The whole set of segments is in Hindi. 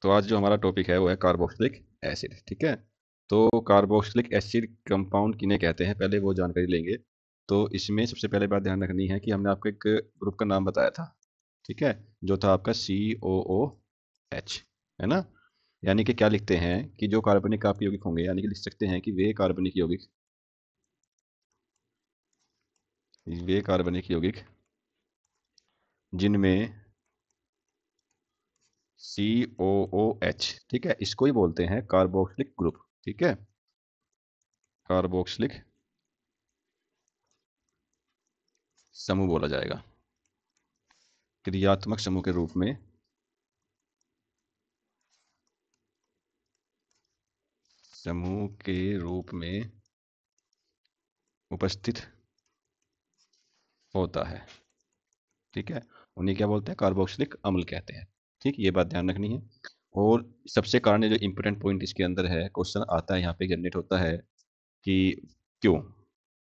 तो आज जो हमारा टॉपिक है वो है कार्बोक्सिलिक एसिड। ठीक है, तो कार्बोक्सिलिक एसिड कंपाउंड किन्हें कहते हैं पहले वो जानकारी लेंगे। तो इसमें सबसे पहले बात ध्यान रखनी है कि हमने आपको एक ग्रुप का नाम बताया था। ठीक है, जो था आपका COOH, है ना। यानी कि क्या लिखते हैं कि जो कार्बनिक आपके यौगिक होंगे, यानी कि लिख सकते हैं कि वे कार्बनिक यौगिक जिनमें COOH, ठीक है, इसको ही बोलते हैं कार्बोक्सिलिक ग्रुप। ठीक है, कार्बोक्सिलिक समूह बोला जाएगा, क्रियात्मक समूह के रूप में उपस्थित होता है। ठीक है, उन्हें क्या बोलते हैं, कार्बोक्सिलिक अम्ल कहते हैं। ठीक, ये बात ध्यान रखनी है। और सबसे कारण जो इंपॉर्टेंट पॉइंट इसके अंदर है, क्वेश्चन आता है यहाँ पे जनरेट होता है कि क्यों,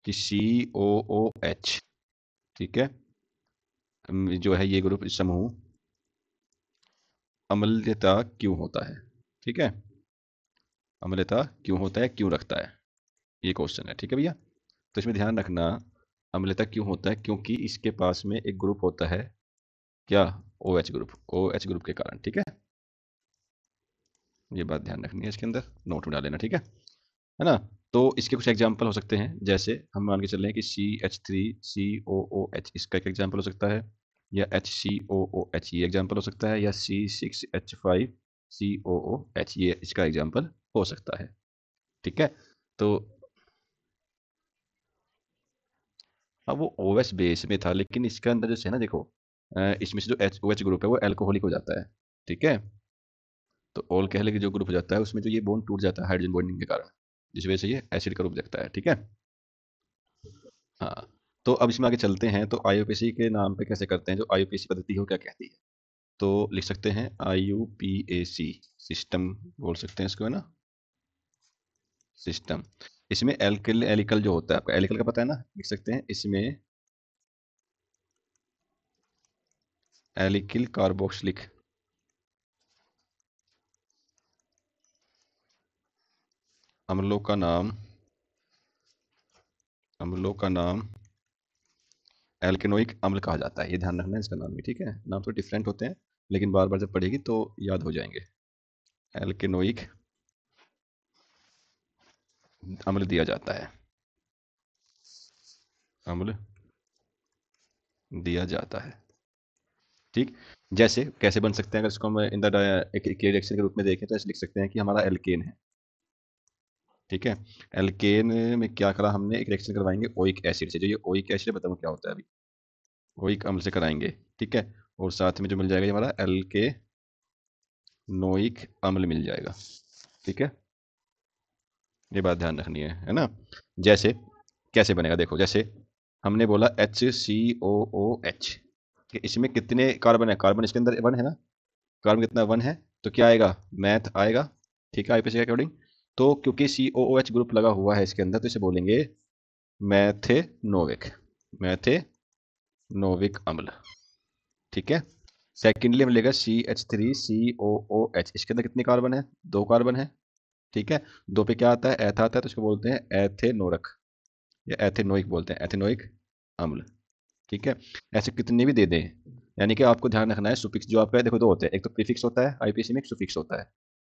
कि COOH, ठीक है, जो है ये ग्रुप समूह अम्लता क्यों होता है। ठीक है, अम्लता क्यों होता है, क्यों रखता है, ये क्वेश्चन है। ठीक है भैया, तो इसमें ध्यान रखना, अम्लता क्यों होता है, क्योंकि इसके पास में एक ग्रुप होता है, क्या, OH ग्रुप के कारण। ठीक है, ये बात ध्यान रखनी है, इसके अंदर नोट में डाल लेना। ठीक है ना। तो इसके कुछ एग्जाम्पल हो सकते हैं, जैसे हम मान के चल रहे हैं कि CH3COOH, इसका एक एग्जाम्पल हो सकता है, या HCOOH ये एग्जाम्पल हो सकता है, या C6H5COOH ये इसका एग्जाम्पल हो सकता है। ठीक है, तो अब वो OH बेस में था, लेकिन इसके अंदर जैसे है ना, देखो, इसमें से जो OH ग्रुप है वो एल्कोहलिक हो जाता है। ठीक है, तो ऑल्कहलिक जो ग्रुप हो जाता है उसमें जो ये बॉन्ड टूट जाता है हाइड्रोजन बॉन्डिंग के कारण, जिस वजह से ये एसिड का रूप देखता है। ठीक है, हाँ। तो अब इसमें आगे चलते हैं, तो IUPAC के नाम पे कैसे करते हैं, जो IUPAC पद्धति हो क्या कहती है। तो लिख सकते हैं IUPAC सिस्टम, बोल सकते हैं इसको, है ना, सिस्टम। इसमें एल्किल एलिकल जो होता है, आपको एलिकल का पता है ना, लिख सकते हैं इसमें एलिकिल कार्बोक्सिलिक अम्लों का नाम एल्केनोइक अम्ल कहा जाता है। ये ध्यान रखना है इसका नाम भी। ठीक है, नाम तो डिफरेंट होते हैं, लेकिन बार बार जब पढ़ेगी तो याद हो जाएंगे। एल्केनोइक अम्ल दिया जाता है, अम्ल दिया जाता है। ठीक, जैसे कैसे बन सकते हैं, अगर इसको हम इन द एक रिएक्शन के रूप में देखें तो ऐसे लिख सकते हैं कि हमारा एल्केन है। ठीक है, एल्केन में क्या करा हमने, एक रिएक्शन करवाएंगे ओइक एसिड से। जो ये ओइक एसिड है, बताऊँ क्या होता है अभी, ओइक अम्ल से कराएंगे। ठीक है, और साथ में जो मिल जाएगा ये हमारा एल्केनोइक अम्ल मिल जाएगा। ठीक है, ये बात ध्यान रखनी है ना। जैसे कैसे बनेगा, देखो, जैसे हमने बोला HCOOH, इसमें कितने कार्बन है, कार्बन इसके अंदर 1 है ना, कार्बन कितना 1 है, तो क्या आएगा, मैथ आएगा। ठीक है, IUPAC के अकॉर्डिंग। तो क्योंकि COOH ग्रुप लगा हुआ है इसके अंदर, तो इसे बोलेंगे मैथेनोविक मैथेनोविक अम्ल। ठीक है, सेकेंडली हम लेगा CH3COOH, इसके अंदर कितने कार्बन है, 2 कार्बन है। ठीक है, 2 पे क्या आता है, एथ आता है, तो इसको बोलते हैं एथेनोरक, या एथेनोइक बोलते हैं, एथेनोइक अम्ल। ठीक है, ऐसे कितने भी दे दें, यानी कि आपको ध्यान रखना है सुफिक्स जो आपका है, देखो 2 होते हैं, एक तो प्रीफिक्स होता है IUPAC में, एक सुफिक्स होता है।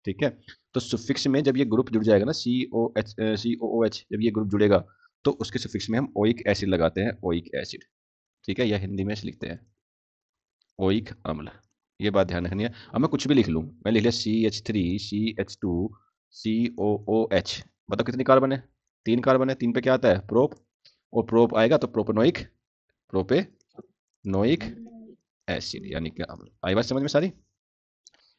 ठीक है, तो सुफिक्स में जब ये ग्रुप जुड़ जाएगा ना, COOH, जब ये ग्रुप जुड़ेगा तो उसके सुफिक्स में हम ओइक एसिड लगाते हैं, ओइक एसिड। ठीक है, या हिंदी में लिखते हैं ओइक अम्ल। ये बात ध्यान रखनी है। अब मैं कुछ भी लिख लूँ, मैं लिख लिया CH3CH2COOH, बताओ कितनी कार्बन है, 3 कार्बन है, 3 पे क्या आता है, प्रोप, और प्रोप आएगा तो प्रोपेनोइक एसिड, यानी कि अम्ल। आई बात समझ में सारी,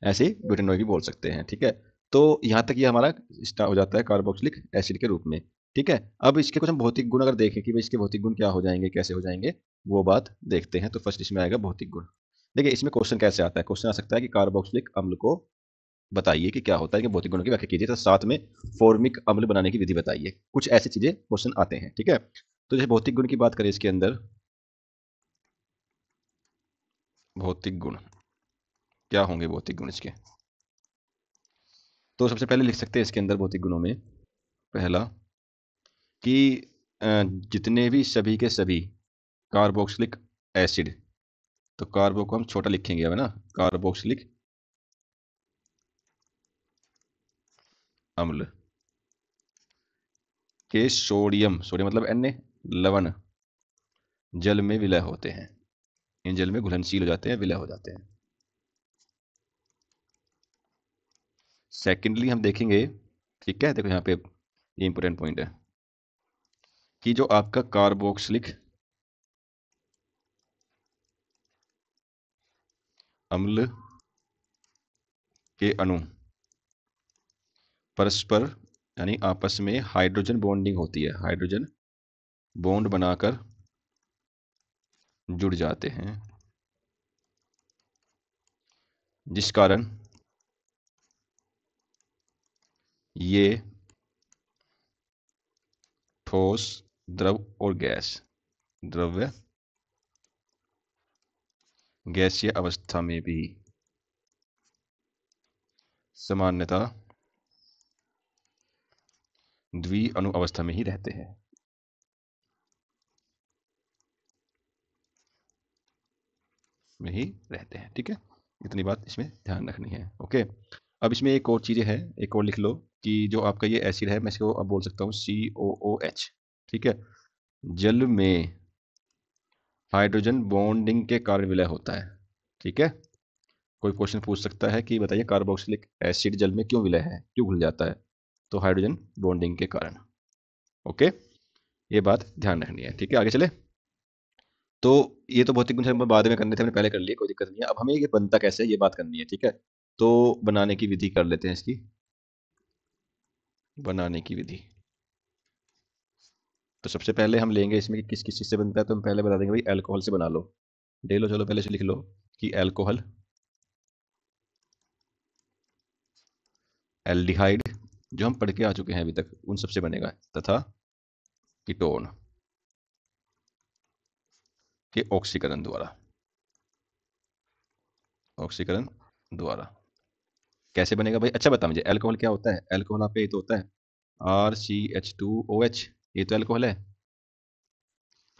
ऐसे ही ब्यूटेनोइक भी बोल सकते हैं। ठीक है, तो यहाँ तक ये हमारा स्टार्ट हो जाता है कार्बोक्सिलिक एसिड के रूप में। ठीक है, अब इसके कुछ हम भौतिक गुण अगर देखें कि भाई इसके भौतिक गुण क्या हो जाएंगे, कैसे हो जाएंगे, वो बात देखते हैं। तो फर्स्ट इसमें आएगा भौतिक गुण। देखिए इसमें क्वेश्चन कैसे आता है, क्वेश्चन आ सकता है कि कार्बोक्सिलिक अम्ल को बताइए कि क्या होता है, कि भौतिक गुणों की व्याख्या कीजिए, तो साथ में फॉर्मिक अम्ल बनाने की विधि बताइए, कुछ ऐसी चीजें क्वेश्चन आते हैं। ठीक है, तो जैसे भौतिक गुण की बात करें, इसके अंदर भौतिक गुण क्या होंगे, भौतिक गुण इसके, तो सबसे पहले लिख सकते हैं इसके अंदर भौतिक गुणों में पहला कि जितने भी सभी के सभी कार्बोक्सिलिक एसिड, तो कार्बो को हम छोटा लिखेंगे अब, है ना, कार्बोक्सिलिक अम्ल के सोडियम, सोडियम मतलब Na, लवण जल में विलय होते हैं, इन जल में घुलनशील हो जाते हैं, विलय हो जाते हैं। सेकेंडली हम देखेंगे, ठीक है, देखो यहाँ पे ये इंपॉर्टेंट पॉइंट है कि जो आपका कार्बोक्सिलिक अम्ल के अणु परस्पर यानी आपस में हाइड्रोजन बॉन्डिंग होती है, हाइड्रोजन बॉन्ड बनाकर जुड़ जाते हैं, जिस कारण ये ठोस, द्रव और गैस, द्रव्य गैसीय अवस्था में भी सामान्यतः द्विअणु अवस्था में ही रहते हैं। में ही रहते हैं, ठीक है, इतनी बात इसमें ध्यान रखनी है। ओके, अब इसमें एक और चीज़ें हैं, एक और लिख लो कि जो आपका ये एसिड है, मैं इसको अब बोल सकता हूँ COOH, ठीक है, जल में हाइड्रोजन बॉन्डिंग के कारण विलय होता है, ठीक है। कोई क्वेश्चन पूछ सकता है कि बताइए कार्बोक्सिलिक एसिड जल में क्यों विलय है, क्यों घुल जाता है, तो हाइड्रोजन बॉन्डिंग के कारण। ओके, ये बात ध्यान रखनी है, ठीक है, आगे चले। तो ये तो भौतिक गुण से हम बाद में करने थे, हमने पहले कर लिए, कोई दिक्कत नहीं है। अब हमें ये बनता कैसे है ये बात करनी है, ठीक है। तो बनाने की विधि कर लेते हैं इसकी, बनाने की विधि। तो सबसे पहले हम लेंगे इसमें कि किस किस चीज़ से बनता है, तो हम पहले बता देंगे भाई अल्कोहल से बना लो। ले लो, चलो पहले से लिख लो कि अल्कोहल, एल्डिहाइड जो हम पढ़ के आ चुके हैं अभी तक उन सबसे बनेगा, तथा कीटोन के ऑक्सीकरण द्वारा, ऑक्सीकरण द्वारा कैसे बनेगा भाई, अच्छा बता मुझे, अल्कोहल क्या होता है, अल्कोहल आप पे ये तो होता है RCH2OH, ये तो अल्कोहल है।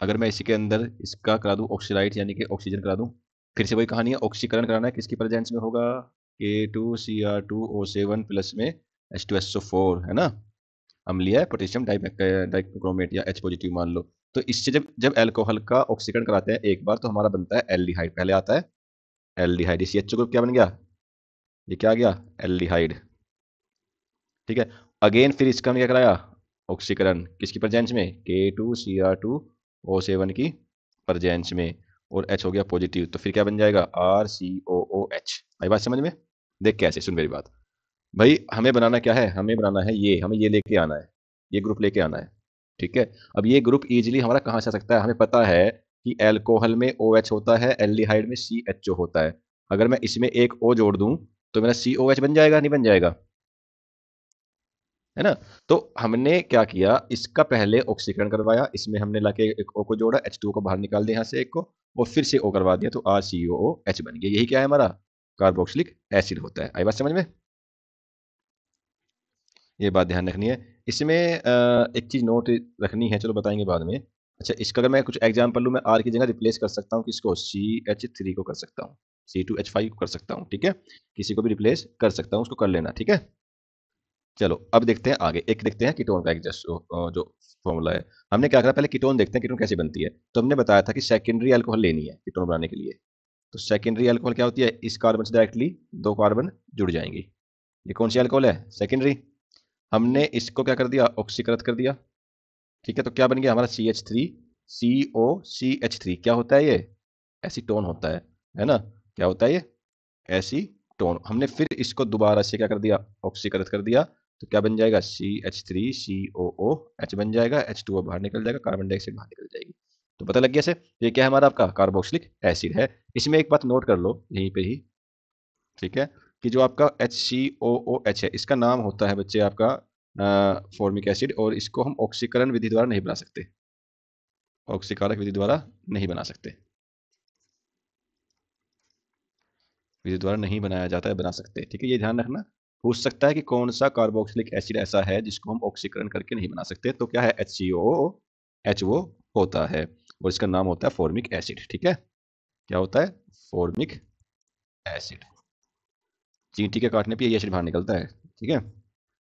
अगर मैं इसी के अंदर इसका करा दूं ऑक्सीडाइड यानी कि ऑक्सीजन करा दूं, फिर से वही कहानी है, ऑक्सीकरण कराना है, किसकी प्रेजेंस में होगा, K2Cr2O7 प्लस में H2SO4, है ना, अम्लीय पोटेशियम डाइक्रोमेट या H पॉजिटिव मान लो। तो इससे जब जब अल्कोहल का ऑक्सीकरण कराते हैं एक बार, तो हमारा बनता है एल्डिहाइड, पहले आता है एल्डिहाइड, इसी H ग्रुप क्या बन गया, ये क्या आ गया, एल्डिहाइड, ठीक है। अगेन फिर इसका हमने क्या कराया, ऑक्सीकरण, किसकी प्रेजेंस में, K2Cr2O7 की प्रेजेंस में, और H हो गया पॉजिटिव, तो फिर क्या बन जाएगा, RCOOH। आई बात समझ में, देख कैसे, सुन मेरी बात भाई, हमें बनाना क्या है, हमें बनाना है ये, हमें ये लेके आना है, ये ग्रुप लेके आना है, ठीक है। अब ये ग्रुप इजीली हमारा कहाँ से आ सकता है, हमें पता है कि एल्कोहल में OH होता है, एल्डिहाइड में CHO होता है, अगर मैं इसमें एक O जोड़ दूं तो मेरा COH बन जाएगा, नहीं बन जाएगा, है ना। तो हमने क्या किया, इसका पहले ऑक्सीकरण करवाया, इसमें हमने लाके एक O को जोड़ा, H2O को बाहर निकाल दिया यहाँ से एक को, और फिर से O करवा दिया, तो RCOOH बन गया, यही क्या है हमारा, कार्बोक्सिलिक एसिड होता है। आई बात समझ में, ये बात ध्यान रखनी है। इसमें एक चीज नोट रखनी है, चलो बताएंगे बाद में। अच्छा, इसका अगर मैं कुछ एग्जाम्पल लूँ, मैं R की जगह रिप्लेस कर सकता हूँ किसको, CH3 को कर सकता हूँ, C2H5 को कर सकता हूँ, ठीक है, किसी को भी रिप्लेस कर सकता हूँ, उसको कर लेना, ठीक है। चलो अब देखते हैं आगे, एक देखते हैं कीटोन का एक जस्ट जो फॉर्मूला है। हमने क्या करा, पहले कीटोन देखते हैं, कीटोन कैसे बनती है। तो हमने बताया था कि सेकेंडरी अल्कोहल लेनी है कीटोन बनाने के लिए। तो सेकेंडरी अल्कोहल क्या होती है, इस कार्बन से डायरेक्टली दो कार्बन जुड़ जाएंगी, ये कौन सी अल्कोहल है, सेकेंडरी। हमने इसको क्या कर दिया, ऑक्सीकृत कर दिया, ठीक है, तो क्या बन गया हमारा CH3COCH3, क्या होता है ये, एसीटोन होता है ना, क्या होता है ये, एसीटोन। हमने फिर इसको दोबारा से क्या कर दिया, ऑक्सीकृत कर दिया, तो क्या बन जाएगा, CH3COOH बन जाएगा, H2O बाहर निकल जाएगा, कार्बन डाइऑक्साइड बाहर निकल जाएगी। तो पता लग गया से, ये क्या है हमारा आपका कार्बोक्सिलिक एसिड है। इसमें एक बात नोट कर लो यहीं पे ही, ठीक है, कि जो आपका HCOOH है, इसका नाम होता है बच्चे आपका फॉर्मिक एसिड, और इसको हम ऑक्सीकरण विधि द्वारा नहीं बना सकते, ऑक्सीकारक विधि द्वारा नहीं बना सकते, विधि द्वारा नहीं बनाया जाता है, बना सकते, ठीक है, ये ध्यान रखना, पूछ सकता है कि कौन सा कार्बोक्सिलिक एसिड ऐसा है जिसको हम ऑक्सीकरण करके नहीं बना सकते, तो क्या है HCOOH वो होता है, और इसका नाम होता है फॉर्मिक एसिड। ठीक है, क्या होता है? Formic acid. चींटी के काटने पे ये एसिड बाहर निकलता है। ठीक है,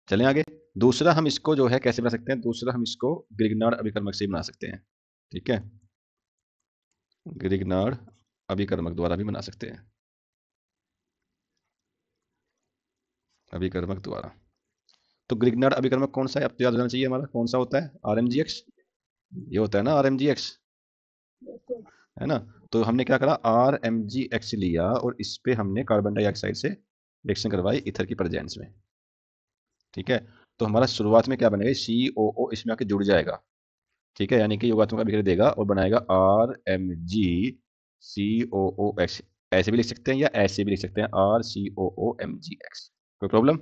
चलें आगे। दूसरा हम इसको जो है कैसे बना सकते हैं? दूसरा हम इसको ग्रिग्नार्ड अभिकर्मक से बना सकते हैं। ठीक है, ग्रिग्नार्ड अभिकर्मक द्वारा भी बना सकते हैं, अभिकर्मक द्वारा। तो ग्रिग्नार्ड अभिकर्मक कौन सा है? अब तो याद रहना चाहिए हमारा, कौन सा होता है? RMGX। ये होता है ना RMGX, है ना? तो हमने क्या करा, RMGX लिया और इस पे हमने कार्बन डाइऑक्साइड से रिएक्शन करवाई ईथर की प्रेजेंस में। ठीक है, तो हमारा शुरुआत में क्या बनेगा? COO इसमें आके जुड़ जाएगा। ठीक है, यानी कि योगात्मक अभिक्रिया देगा और बनाएगा RMgCOOX। ऐसे भी लिख सकते हैं या ऐसे भी लिख सकते हैं, RCOOMgX। कोई प्रॉब्लम?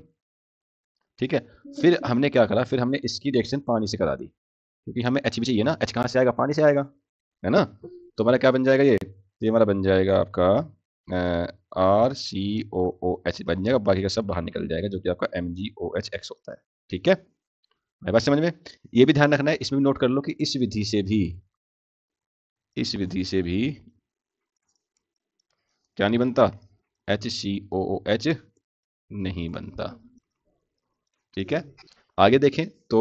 ठीक है, फिर हमने क्या करा, फिर हमने इसकी रिएक्शन पानी से करा दी, क्योंकि हमें H भी चाहिए ना। H कहाँ से आएगा? पानी से आएगा, है ना? तो हमारा क्या बन जाएगा? ये हमारा बन जाएगा आपका RCOOH बन जाएगा, बाकी का सब बाहर निकल जाएगा, जो कि आपका MgOHX होता है। ठीक है, मेरी बात समझ में? ये भी ध्यान रखना है, इसमें भी नोट कर लो कि इस विधि से भी क्या नहीं बनता? HCOOH नहीं बनता। ठीक है, आगे देखें तो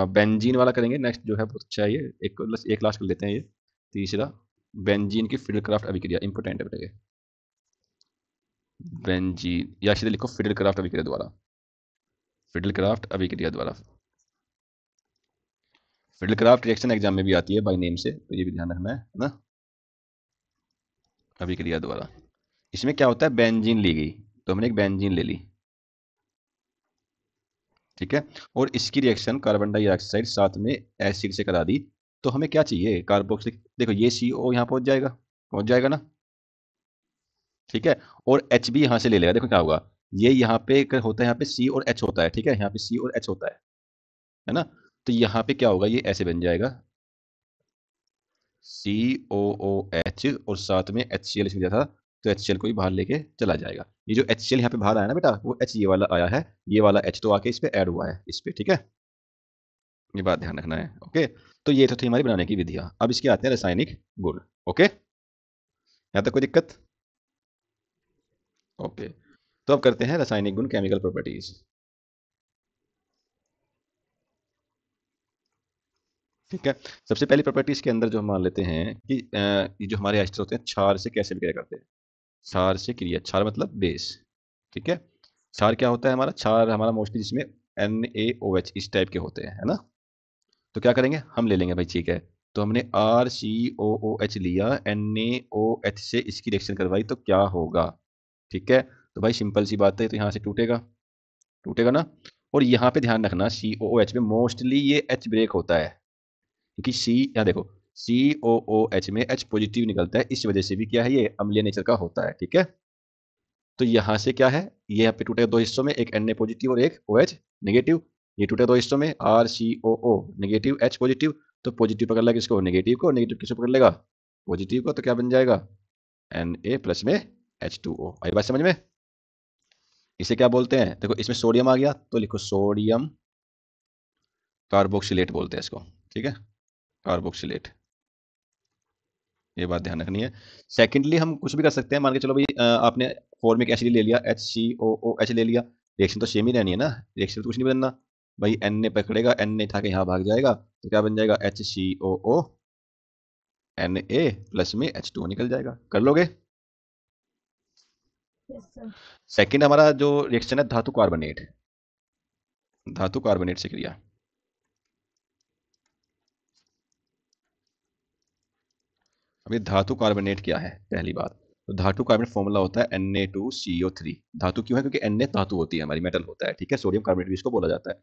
बेंजीन वाला करेंगे नेक्स्ट, जो है बहुत अच्छा है ये। एक लास्ट कर लेते हैं ये, तीसरा। बेंजीन की फिडलक्राफ्ट अभिक्रिया इंपोर्टेंट है बेटा ये। बेंजीन, या सीधे लिखो फिडलक्राफ्ट अभिक्रिया द्वारा, फिडलक्राफ्ट अभिक्रिया द्वारा। फिडलक्राफ्ट रिएक्शन एग्जाम में भी आती है बाय नेम से, तो ये भी ध्यान रखना है ना। अभिक्रिया द्वारा इसमें क्या होता है? बेंजीन ली गई, तो हमने एक बेंजीन ले ली। ठीक है, और इसकी रिएक्शन कार्बन डाइऑक्साइड साथ में एसिड से करा दी, तो हमें क्या चाहिए? कार्बोक्सिलिक। देखो ये CO यहाँ पहुंच जाएगा ना। ठीक है, और H भी यहाँ से ले लेगा। देखो क्या होगा, ये यहाँ पे होता है, यहाँ पे C और H होता है। ठीक है, यहाँ पे C और H होता है ना? तो यहाँ पे क्या होगा, ये ऐसे बन जाएगा COOH, और साथ में HCl इसमें दिया था, तो HCl को भी बाहर लेके चला जाएगा। ये जो HCl यहाँ पे बाहर आया ना बेटा, वो H ये वाला आया है, ये वाला H तो आके इस पे ऐड हुआ है इस पे। ठीक है, ये बात ध्यान रखना है। ओके, तो ये तो थी हमारी बनाने की विधियां। अब इसके आते हैं रासायनिक गुण। ओके, यहाँ तक कोई दिक्कत? ओके, तो अब करते हैं रासायनिक गुण, केमिकल प्रॉपर्टीज। ठीक है, सबसे पहली प्रॉपर्टीज के अंदर जो हम मान लेते हैं कि ये जो हमारे एस्टर होते हैं क्षार से कैसे क्रिया करते हैं। क्षार से क्रिया, क्षार मतलब बेस। ठीक है, क्षार क्या होता है? हमारा क्षार हमारा मोस्टली जिसमें NaOH इस टाइप के होते हैं, है ना? तो क्या करेंगे, हम ले लेंगे भाई। ठीक है, तो हमने RCOOH लिया, NaOH से इसकी रिएक्शन करवाई, तो क्या होगा? ठीक है, तो भाई सिंपल सी बात है, तो यहाँ से टूटेगा, टूटेगा ना। और यहाँ पे ध्यान रखना, COOH में मोस्टली ये H ब्रेक होता है, क्योंकि C, यहाँ देखो, COOH में H पॉजिटिव निकलता है, इस वजह से भी क्या है, ये अम्लीय नेचर का होता है। ठीक है, तो यहाँ से क्या है, ये यहाँ पे टूटेगा दो हिस्सों में, एक Na पॉजिटिव और एक OH नेगेटिव। ये टूटे दो हिस्सों में, RCOO नेगेटिव H पॉजिटिव, तो पॉजिटिव पकड़ लेगा किसको? नेगेटिव को। नेगेटिव किसको पकड़ लेगा? पॉजिटिव को। तो क्या बन जाएगा? Na प्लस में H2O। आई बात समझ में? इसे क्या बोलते हैं? देखो इसमें सोडियम आ गया, तो लिखो सोडियम कार्बोक्सिलेट बोलते हैं इसको। ठीक है, कार्बोक्सिलेट, ये बात ध्यान रखनी है। सेकेंडली हम कुछ भी कर सकते हैं, मान के चलो भाई आपने फॉर्मिक एसिड ले लिया, HCOOH ले लिया, रिएक्शन तो सेम ही रहनी है ना, रिएक्शन तो कुछ नहीं बदलना। भाई Na पकड़ेगा, Na था कि यहाँ भाग जाएगा, तो क्या बन जाएगा? HCOO Na प्लस में H2O निकल जाएगा। कर लोगे? सेकंड हमारा जो रिएक्शन है धातु कार्बोनेट, धातु कार्बोनेट से क्रिया। अभी धातु कार्बोनेट क्या है? पहली बात तो धातु कार्बोनेट फॉर्मूला होता है Na2CO3। धातु क्यों है? क्योंकि Na धातु होती है हमारी, मेटल होता है। ठीक है, सोडियम कार्बोनेट भी इसको बोला जाता है।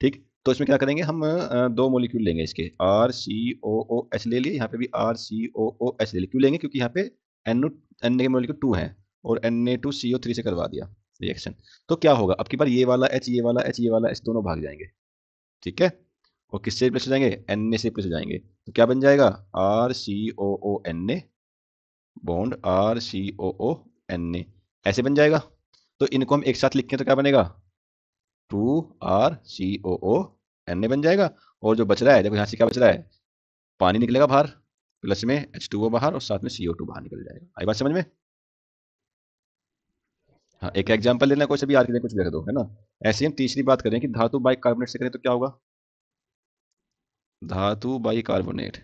ठीक, तो इसमें क्या करेंगे हम, दो मोलिक्यूल लेंगे इसके, RCOOH ले लिए, यहाँ पे भी RCOOH ले लिए। क्यों लेंगे? क्योंकि यहाँ पे Na के मोलिक्यूल 2 हैं, और Na2CO3 से करवा दिया रिएक्शन। तो क्या होगा, अब की बार ये वाला H, ये वाला H, ये वाला H दोनों भाग जाएंगे। ठीक है, और किससे रिप्लेस हो जाएंगे? Na से रिप्लेस हो जाएंगे। तो क्या बन जाएगा? RCOONA बॉन्ड RCOONA, ऐसे बन जाएगा। तो इनको हम एक साथ लिखें तो क्या बनेगा, 2RCOO बन जाएगा। और जो बच रहा है, देखो यहाँ से क्या बच रहा है, पानी निकलेगा बाहर, प्लस में H2O बाहर और साथ में CO2 बाहर निकल जाएगा। आई बात समझ में? हाँ, एक एग्जांपल लेना, कोई सभी आर के लिए कुछ भी रख दो, है ना। ऐसे ही हम तीसरी बात करें कि धातु बाई कार्बोनेट से करें तो क्या होगा, धातु बाई कार्बोनेट।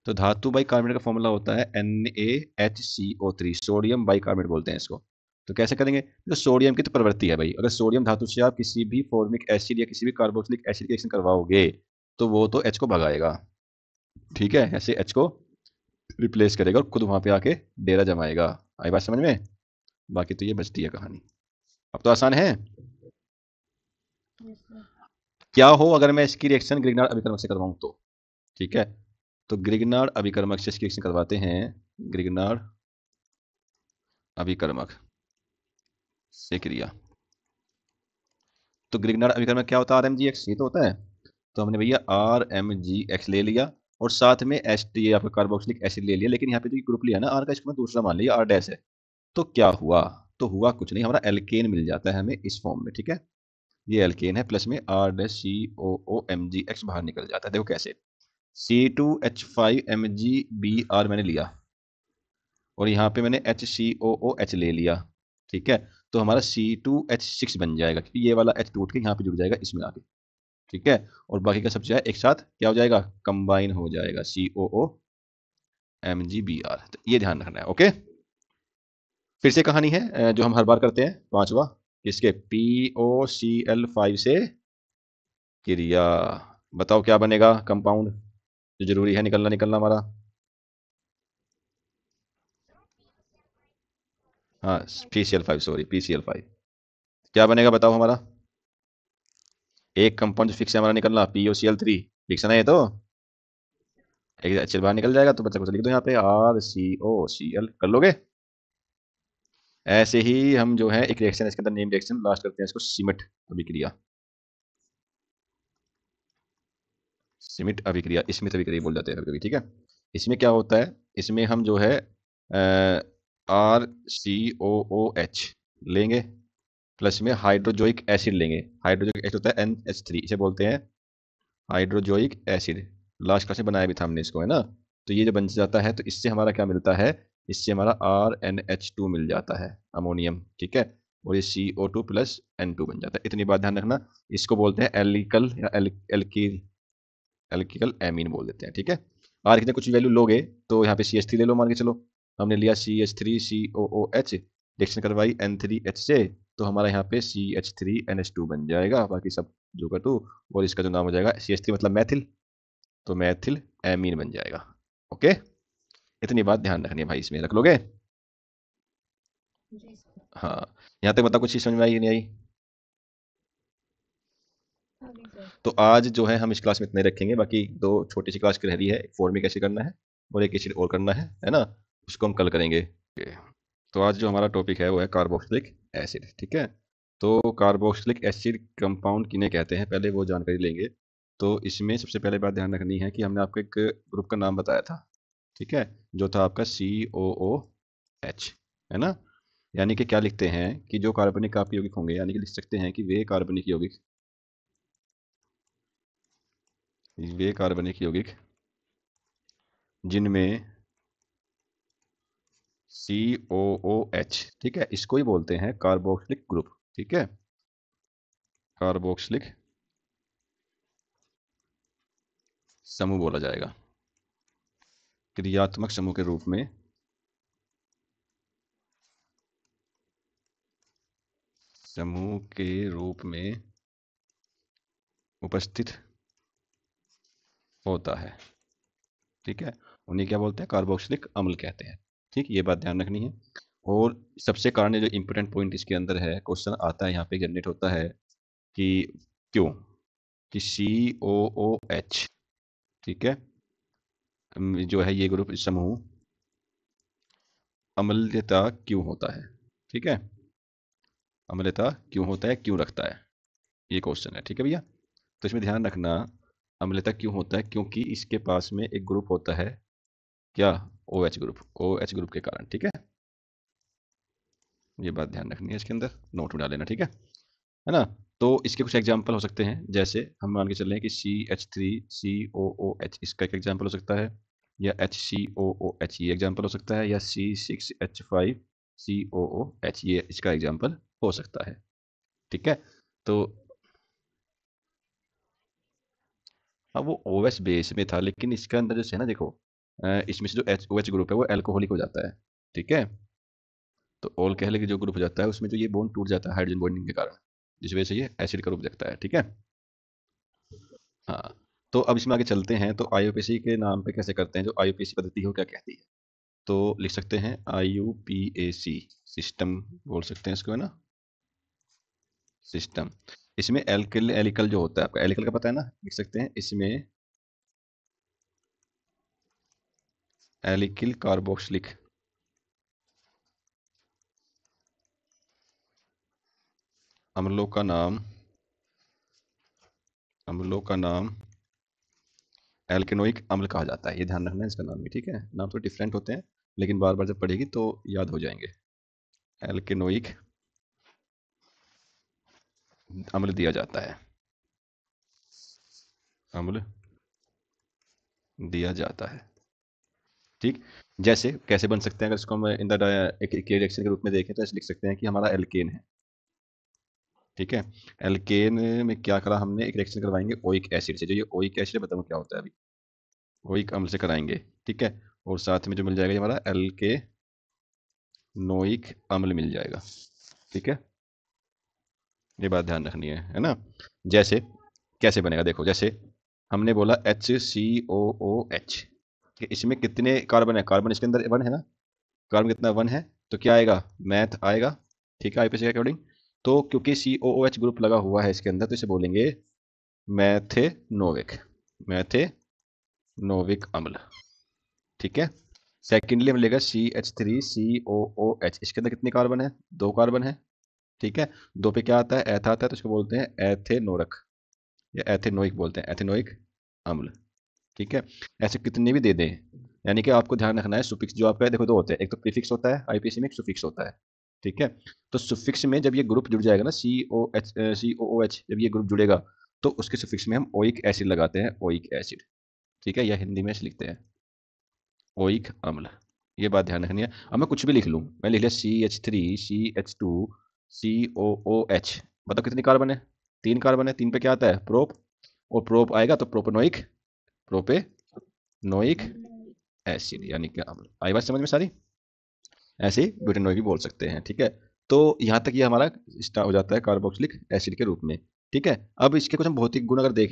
तो धातु बाई कार्बोनेट का फॉर्मूला होता है NaHCO3, सोडियम बाई कार्बोनेट बोलते हैं इसको। तो कैसे करेंगे, तो सोडियम की तो प्रवृत्ति है भाई, अगर सोडियम धातु से आप किसी भी फॉर्मिक एसिड या किसी भी कार्बोक्सिलिक एसिड की रिएक्शन करवाओगे तो वो तो H को भगाएगा, ठीक है, ऐसे H को रिप्लेस करेगा और खुद वहां पे आके डेरा जमाएगा। आई बात समझ में? बाकी तो ये बचती है कहानी। अब तो आसान है। क्या हो अगर मैं इसकी रिएक्शन ग्रिग्नार्ड अभिकर्मक से करवाऊं तो, ठीक है। तो ग्रिग्नार्ड अभिकर्मक से इसकी रिएक्शन करवाते हैं, ग्रिग्नार्ड अभिकर्मक से क्रिया। तो ग्रिग्नार्ड अभिकर्मक क्या होता है, RMGX, ये तो होता है। तो हमने भैया RMGX ले लिया और साथ में ये आपका कार्बोक्सिलिक एसिड ले लिया, लेकिन यहाँ पे जो ग्रुप लिया ना आर का, इसको मैं दूसरा मान लिया, R डैश है। तो क्या हुआ, तो हुआ कुछ नहीं, हमारा एल्केन मिल जाता है हमें इस फॉर्म में, ठीक है। ये एल्केन है, प्लस में R-COOMgX बाहर निकल जाता है। देखो कैसे, C2H5MgBr मैंने लिया और यहाँ पे मैंने HCOOH ले लिया, ठीक है। तो हमारा C2H6 बन जाएगा, क्योंकि ये वाला H टूट के यहाँ पे जुड़ जाएगा इसमें आके, ठीक है। और बाकी का सब जो है एक साथ क्या हो जाएगा, कंबाइन हो जाएगा, COOMgBr। तो ये ध्यान रखना है, ओके। फिर से कहानी है जो हम हर बार करते हैं, पांचवा, किसके, POCl5 से क्रिया। बताओ क्या बनेगा कंपाउंड, जो जरूरी है निकलना निकलना हमारा। हाँ, PCl5, सॉरी PCl5। क्या बनेगा बताओ हमारा, एक कंपाउंड जो फिक्स है हमारा निकलना, POCl3, फिक्स है ना ये तो। एक HCl बाहर निकल जाएगा, तो बच्चा कुछ लिख दो यहाँ पे, RCOCl कर लोगे। ऐसे ही हम जो है एक रिएक्शन, इसके अंदर नेम रिएक्शन लास्ट करते हैं इसको, सिमिट अभिक्रिया। सिमिट अभिक्रिया, स्मिथ अभिक्रिया बोल जाते हैं कभी, ठीक है। इसमें क्या होता है, इसमें हम जो है RCOOH लेंगे, प्लस में हाइड्रोजोइक एसिड लेंगे। हाइड्रोजोइक एसिड होता है NH3, इसे बोलते हैं हाइड्रोजोइक एसिड। लास्ट क्लास में बनाया भी था हमने इसको, है ना। तो ये जो बन जाता है, तो इससे हमारा क्या मिलता है, इससे हमारा RNH2 मिल जाता है, अमोनियम, ठीक है। और ये CO2 प्लस N2 बन जाता है। इतनी बात ध्यान रखना, इसको बोलते हैं एल्किकल या एल्किकल एमीन बोल देते हैं, ठीक है। आर की कुछ वैल्यू लोगे तो यहाँ पे CH3 ले लो, मान के चलो। हमने लिया CH3COOH, रिएक्शन करवाई N3H से, तो हमारा यहाँ पे CH3NH2 बन जाएगा, बाकी सब जो कर दो। और इसका जो नाम हो जाएगा CH3 मतलब मैथिल, तो मैथिल एमीन बन जाएगा, ओके। इतनी बात ध्यान रखनी है भाई, इसमें रख लोगे। हाँ, यहाँ तक मतलब कुछ चीज समझ में आई नहीं आई। तो आज जो है हम इस क्लास में इतने रखेंगे, बाकी दो छोटी सी क्लास की रह रही है, फॉर्मिक एसिड करना है और एक एसिड और करना है ना। उसको हम कल करेंगे। तो आज जो हमारा टॉपिक है वो है कार्बोक्सिलिक एसिड, ठीक है। तो कार्बोक्सिलिक एसिड कंपाउंड किन्हें कहते हैं, पहले वो जानकारी लेंगे। तो इसमें सबसे पहले बात ध्यान रखनी है कि हमने आपको एक ग्रुप का नाम बताया था, ठीक है, जो था आपका COOH, है ना। यानी कि क्या लिखते हैं कि जो कार्बनिक आपके यौगिक होंगे, यानी कि लिख सकते हैं कि वे कार्बनिक यौगिक जिनमें COOH, ठीक है, इसको ही बोलते हैं कार्बोक्सिलिक ग्रुप, ठीक है, कार्बोक्सिलिक समूह बोला जाएगा। क्रियात्मक समूह के रूप में उपस्थित होता है, ठीक है। उन्हें क्या बोलते हैं, कार्बोक्सिलिक अम्ल कहते हैं, ठीक, ये बात ध्यान रखनी है। और सबसे कारण जो इंपॉर्टेंट पॉइंट इसके अंदर है, क्वेश्चन आता है यहाँ पे जनरेट होता है कि क्यों, कि COOH, ठीक है, जो है ये ग्रुप समूह अम्लता क्यों होता है, ठीक है, अम्लता क्यों होता है, क्यों रखता है, ये क्वेश्चन है, ठीक है भैया। तो इसमें ध्यान रखना, अम्लता क्यों होता है, क्योंकि इसके पास में एक ग्रुप होता है, क्या, OH ग्रुप, OH ग्रुप के कारण, ठीक है। ये बात ध्यान रखनी है, इसके अंदर नोट में डाल लेना, ठीक है ना। तो इसके कुछ एग्जाम्पल हो सकते हैं, जैसे हम मान के चल रहे हैं कि CH3COOH इसका एक एग्जाम्पल हो सकता है, या HCOOH ये एग्जाम्पल हो सकता है, या C6H5COOH ये इसका एग्जाम्पल हो सकता है, ठीक है। तो अब वो OH बेस में था, लेकिन इसके अंदर जैसे है ना, देखो इसमें से जो OH ग्रुप है वो एल्कोहलिक हो जाता है, ठीक है। तो अल्कोहलिक जो ग्रुप हो जाता है उसमें जो ये बॉन्ड टूट जाता है हाइड्रोजन बॉन्डिंग के कारण, जिस वजह से ये एसिड का रूप देखता है, ठीक है। हाँ, तो अब इसमें आगे चलते हैं, तो IUPAC के नाम पे कैसे करते हैं, जो IUPAC पद्धति हो क्या कहती है। तो लिख सकते हैं IUPAC सिस्टम बोल सकते हैं इसको, है ना, सिस्टम। इसमें एल्किल एलिकल जो होता है, आपको एलिकल का पता है ना, लिख सकते हैं इसमें एलिकिल कार्बोक्सिलिक अम्लों का नाम, अम्लों का नाम एल्केनोइक अम्ल कहा जाता है। ये ध्यान रखना है इसका नाम भी, ठीक है। नाम तो डिफरेंट होते हैं, लेकिन बार बार जब पढ़ेगी तो याद हो जाएंगे। एल्केनोइक अम्ल दिया जाता है, अम्ल दिया जाता है, ठीक। जैसे कैसे बन सकते हैं, अगर इसको हम इन द एक रिएक्शन के रूप में देखें तो ऐसे लिख सकते हैं कि हमारा एल्केन है, ठीक है। एल्केन में क्या करा हमने, एक रिएक्शन करवाएंगे ओइक एसिड से, जो ये ओइक एसिड बताऊँ क्या होता है अभी, ओइक अम्ल से कराएंगे, ठीक है। और साथ में जो मिल जाएगा ये हमारा एल्केनोइक अम्ल मिल जाएगा, ठीक है। ये बात ध्यान रखनी है ना। जैसे कैसे बनेगा, देखो जैसे हमने बोला HCOOH, इसमें कितने कार्बन है, कार्बन इसके अंदर 1 है ना, कार्बन कितना 1 है, तो क्या आएगा, मैथ आएगा, ठीक है, IUPAC के अकॉर्डिंग। तो क्योंकि COOH ग्रुप लगा हुआ है इसके अंदर, तो इसे बोलेंगे मैथेनोविक, मैथेनोविक अम्ल, ठीक है। सेकेंडली हम लेगा CH3COOH, इसके अंदर कितने कार्बन है, 2 कार्बन है, ठीक है। 2 पे क्या आता है, एथा आता है, तो इसको बोलते हैं एथेनोरक, या एथेनोइक बोलते हैं, एथेनोइक अम्ल, ठीक है। ऐसे कितने भी दे दें, यानी कि आपको ध्यान रखना है सुफिक्स जो आपका है, देखो 2 होते हैं, एक तो प्रीफिक्स होता है IUPAC में, एक सुफिक्स होता है, ठीक है। तो सुफिक्स में जब ये ग्रुप जुड़ जाएगा ना, COOH जब ये ग्रुप जुड़ेगा, तो उसके सुफिक्स में हम ओइक एसिड लगाते हैं, ओइक एसिड, ठीक है, या हिंदी में ऐसे लिखते हैं ओइक अम्ल। ये बात ध्यान रखनी है। अब मैं कुछ भी लिख लूँ, मैं लिख लिया CH3CH2COOH, बताओ कितनी कार्बन है, 3 कार्बन है, 3 पे क्या आता है, प्रोप, और प्रोप आएगा तो प्रोपेनोइक, प्रोपेनोइक एसिड, यानी कि अम्ल। आई बात समझ में सारी, ऐसे ही ब्यूटेनोइक भी बोल सकते हैं, ठीक है। तो यहाँ तक ये हमारा स्टार्ट हो जाता है कार्बोक्सिलिक एसिड के रूप में, ठीक है। अब इसके कुछ हम भौतिक गुण अगर देखें